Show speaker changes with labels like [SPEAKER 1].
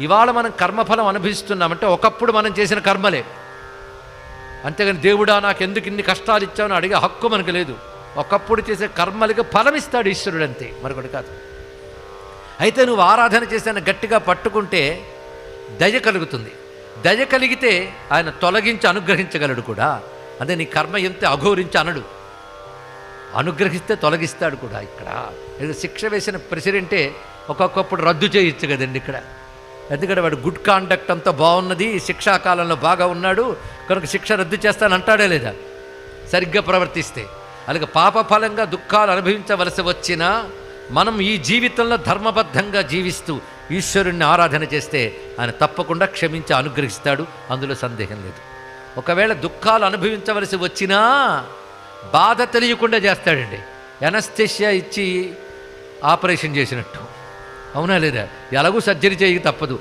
[SPEAKER 1] ఇవాళ మనం కర్మఫలం అనుభవిస్తున్నామంటే ఒకప్పుడు మనం చేసిన కర్మలే. అంతేగాని దేవుడా నాకెందుకు ఇన్ని కష్టాలు ఇచ్చావని అడిగే హక్కు మనకు లేదు. ఒకప్పుడు చేసే కర్మలకి ఫలం ఇస్తాడు ఈశ్వరుడు, అంతే, మరొకటి కాదు. అయితే నువ్వు ఆరాధన చేసిన గట్టిగా పట్టుకుంటే దయ కలుగుతుంది. దయ కలిగితే ఆయన తొలగించి అనుగ్రహించగలడు కూడా. అదే నీ కర్మ ఎంత అఘోరించి అనడు, అనుగ్రహిస్తే తొలగిస్తాడు కూడా. ఇక్కడ శిక్ష వేసిన ప్రెసిడెంటే ఒక్కొక్కప్పుడు రద్దు చేయొచ్చు కదండి ఇక్కడ. ఎందుకంటే వాడు గుడ్ కాండక్ట్ అంతా బాగున్నది, శిక్షాకాలంలో బాగా ఉన్నాడు కనుక శిక్ష రద్దు చేస్తానంటాడే లేదా సరిగ్గా ప్రవర్తిస్తే. అలాగే పాపఫలంగా దుఃఖాలు అనుభవించవలసి వచ్చినా మనం ఈ జీవితంలో ధర్మబద్ధంగా జీవిస్తూ ఈశ్వరుణ్ణి ఆరాధన చేస్తే ఆయన తప్పకుండా క్షమించి అనుగ్రహిస్తాడు, అందులో సందేహం లేదు. ఒకవేళ దుఃఖాలు అనుభవించవలసి వచ్చినా బాధ తెలియకుండా చేస్తాడండి. ఎనస్థెషియా ఇచ్చి ఆపరేషన్ చేసినట్టు, అవునా లేదా? ఎలాగూ సర్జరీ చేయక తప్పదు.